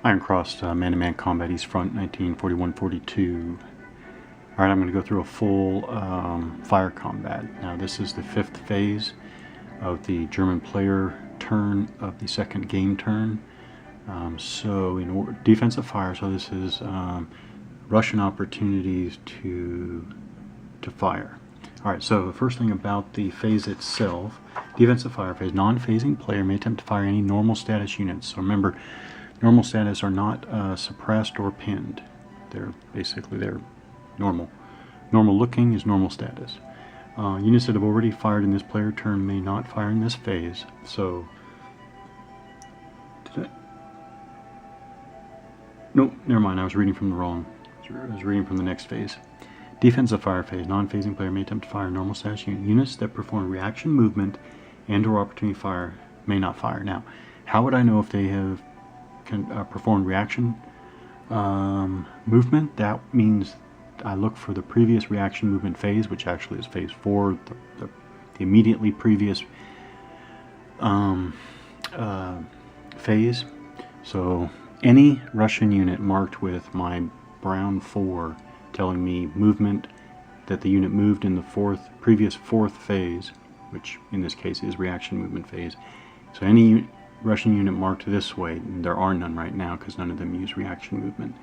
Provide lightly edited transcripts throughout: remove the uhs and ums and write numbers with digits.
Iron Cross Man-to-Man Combat East Front 1941-42. Alright, I'm going to go through a full fire combat. Now this is the 5th phase of the German player turn of the second game turn. So in defensive fire, so this is Russian opportunities to fire. Alright, so the first thing about the phase itself, defensive fire phase, non-phasing player may attempt to fire any normal status units. So remember, normal status are not suppressed or pinned. They're normal. Normal looking is normal status. Units that have already fired in this player turn may not fire in this phase. So, nope, never mind, I was reading from the wrong. I was reading from the next phase. Defensive fire phase, non-phasing player may attempt to fire normal status unit. Units that perform reaction movement and or opportunity fire may not fire. Now, how would I know if they have performed reaction movement? That means I look for the previous reaction movement phase, which actually is phase 4, the immediately previous phase. So any Russian unit marked with my brown 4 telling me movement, that the unit moved in the previous fourth phase, which in this case is reaction movement phase. So any Russian unit marked this way, and there are none right now because none of them use reaction movement,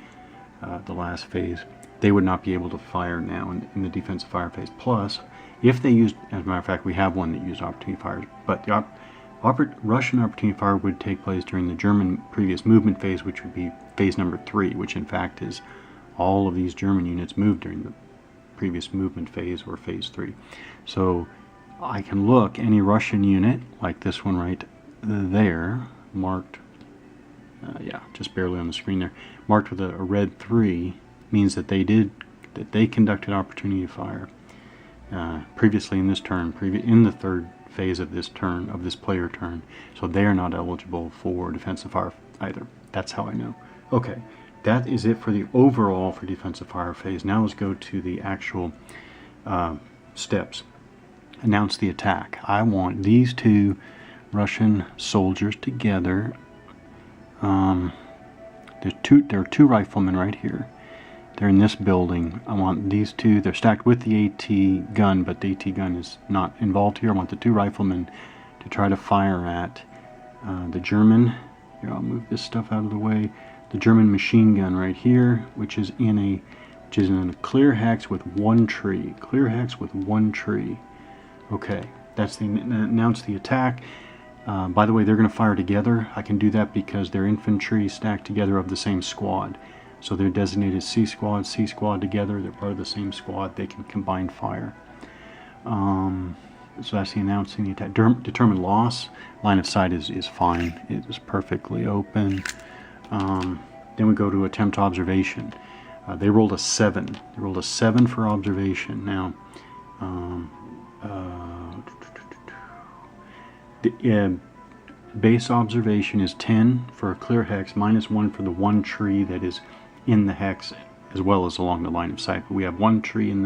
the last phase, they would not be able to fire now in the defensive fire phase. Plus, if they used, as a matter of fact, we have one that used opportunity fires, but the Russian opportunity fire would take place during the German previous movement phase, which would be phase number 3, which in fact is all of these German units moved during the previous movement phase, or phase 3. So I can look any Russian unit, like this one right there, marked, yeah, just barely on the screen there, marked with a red 3, means that they conducted opportunity fire previously in this turn, in the 3rd phase of this turn, of this player turn. So they are not eligible for defensive fire either. That's how I know. Okay, that is it for the overall for defensive fire phase. Now let's go to the actual steps. Announce the attack. I want these 2 Russian soldiers together. There are 2 riflemen right here. They're in this building. I want these 2, they're stacked with the AT gun, but the AT gun is not involved here. I want the 2 riflemen to try to fire at the German, here I'll move this stuff out of the way, the German machine gun right here, which is in a clear hex with 1 tree. Clear hex with 1 tree. Okay, that's the announce the attack. By the way, they're going to fire together. I can do that because they're infantry stacked together of the same squad. So they're designated C squad together. They're part of the same squad. They can combine fire. So that's the announcing the attack. Determine loss. Line of sight is fine. It is perfectly open. Then we go to attempt observation. They rolled a 7. They rolled a 7 for observation. Now, base observation is 10 for a clear hex, -1 for the 1 tree that is in the hex, as well as along the line of sight. But we have 1 tree in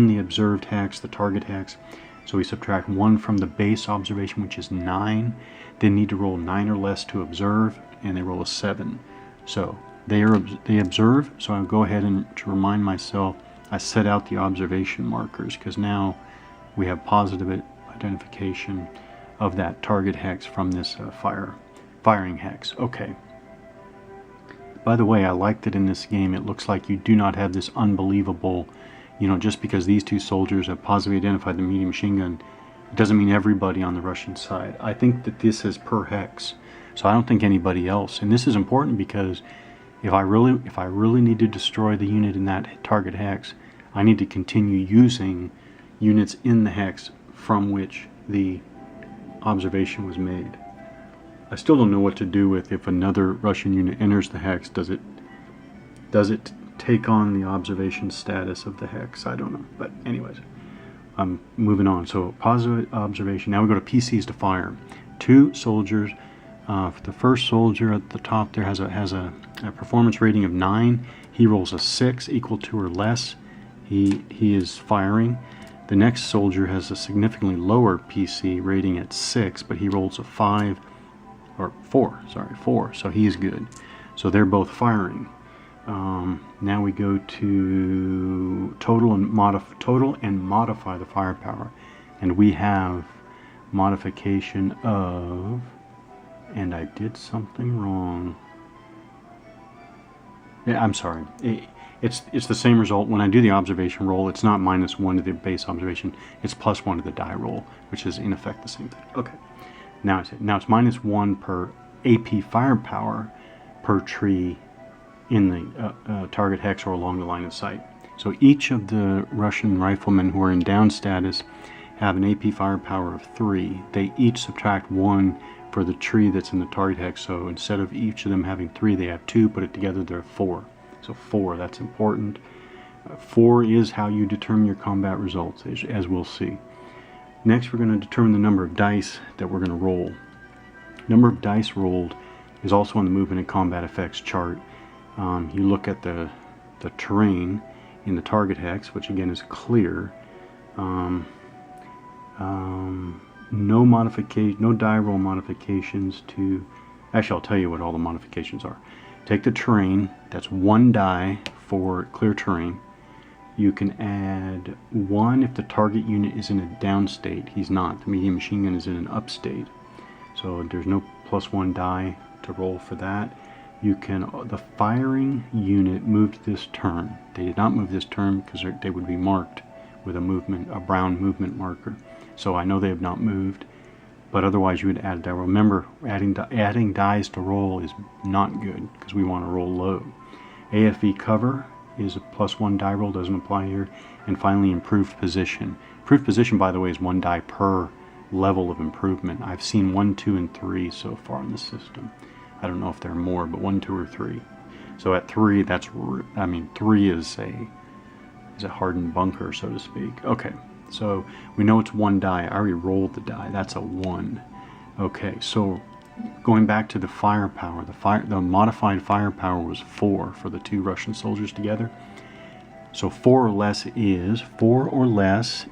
the observed hex, the target hex. So we subtract 1 from the base observation, which is 9. They need to roll 9 or less to observe, and they roll a 7. So they observe. So I'll go ahead and, to remind myself, I set out the observation markers, because now we have positive identification of that target hex from this firing hex. Okay. By the way, I like that in this game it looks like you do not have this unbelievable, just because these 2 soldiers have positively identified the medium machine gun, it doesn't mean everybody on the Russian side. I think that this is per hex, so I don't think anybody else. And this is important because if I really need to destroy the unit in that target hex, I need to continue using units in the hex from which the observation was made. I still don't know what to do with if another Russian unit enters the hex. Does it take on the observation status of the hex? I don't know. But anyways, I'm moving on. So positive observation. Now we go to PCs to fire. 2 soldiers. The first soldier at the top there has a performance rating of 9. He rolls a 6, equal to or less. He is firing. The next soldier has a significantly lower PC rating at 6, but he rolls a 4, so he is good. So they're both firing. Now we go to total and modify the firepower, and we have modification of, and I did something wrong. Yeah, I'm sorry. It's the same result. When I do the observation roll, it's not -1 to the base observation, it's +1 to the die roll, which is in effect the same thing. Okay, now it's -1 per AP firepower per tree in the target hex or along the line of sight. So each of the Russian riflemen who are in down status have an AP firepower of 3. They each subtract 1 for the tree that's in the target hex. So instead of each of them having 3, they have 2. Put it together, they're 4. So 4, that's important. 4 is how you determine your combat results, as we'll see. Next, we're going to determine the number of dice that we're going to roll. Number of dice rolled is also on the movement and combat effects chart. You look at the terrain in the target hex, which again is clear. No die roll modifications to. Actually, I'll tell you what all the modifications are. Take the terrain. That's 1 die for clear terrain. You can add 1 if the target unit is in a down state. He's not. The medium machine gun is in an up state. So there's no +1 die to roll for that. You can, the firing unit moved this turn. They did not move this turn because they would be marked with a brown movement marker. So I know they have not moved, but otherwise you would add that. Remember, adding dies to roll is not good because we want to roll low. AFV cover is a +1 die roll, doesn't apply here. And finally, improved position. Improved position, by the way, is 1 die per level of improvement. I've seen 1, 2, and 3 so far in the system. I don't know if there are more, but 1, 2, or 3. So at 3, 3 is a hardened bunker, so to speak. Okay, so we know it's 1 die. I already rolled the die. That's a 1. Okay, so going back to the firepower, the modified firepower was 4 for the 2 Russian soldiers together. So 4 or less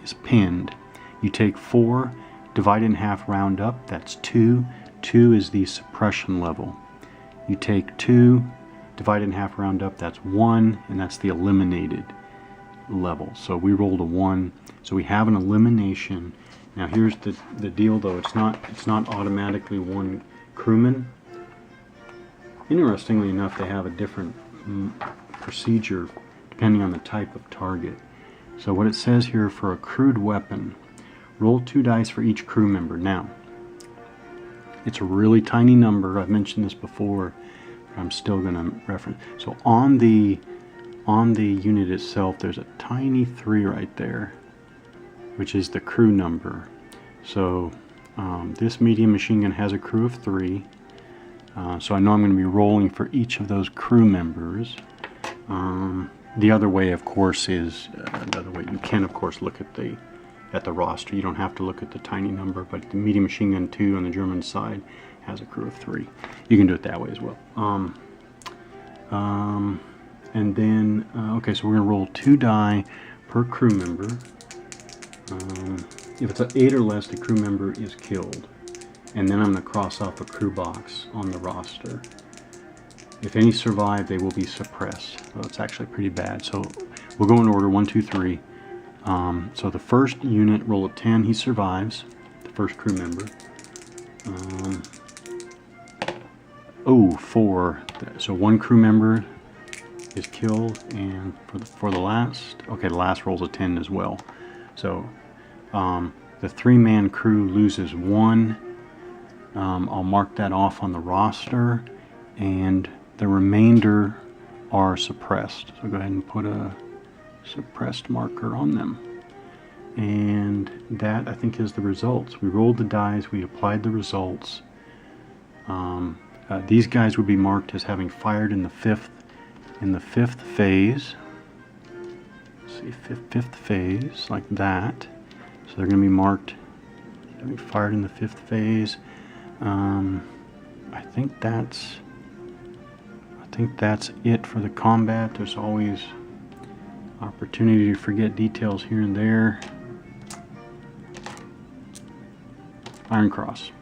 is pinned. You take 4, divide it in half, round up. That's 2. 2 is the suppression level. You take 2, divide it in half, round up. That's 1, and that's the eliminated level. So we rolled a 1. So we have an elimination. Now here's the deal, though. It's not automatically 1 crewman. Interestingly enough, they have a different procedure depending on the type of target. So what it says here for a crewed weapon, roll 2 dice for each crew member. Now, it's a really tiny number. I've mentioned this before, but I'm still going to reference. So on the unit itself, there's a tiny 3 right there, which is the crew number. So this medium machine gun has a crew of 3. So I know I'm going to be rolling for each of those crew members. The other way, of course, is you can, of course, look at the roster. You don't have to look at the tiny number, but the medium machine gun 2 on the German side has a crew of 3. You can do it that way as well. And then, okay, so we're going to roll 2 die per crew member. If it's an 8 or less, the crew member is killed. And then I'm going to cross off a crew box on the roster. If any survive, they will be suppressed. Well, it's actually pretty bad. So we'll go in order 1, 2, 3. So the first unit, roll a 10, he survives, the first crew member. 4. So 1 crew member is killed, and for the last, okay, the last rolls a 10 as well. So the 3-man crew loses 1. I'll mark that off on the roster, and the remainder are suppressed. So go ahead and put a suppressed marker on them. And that, I think, is the results. We rolled the dice, we applied the results. These guys would be marked as having fired in the fifth phase. Let's see, fifth phase, like that. So they're going to be marked having fired in the 5th phase. I think that's it for the combat. There's always opportunity to forget details here and there. Iron Cross.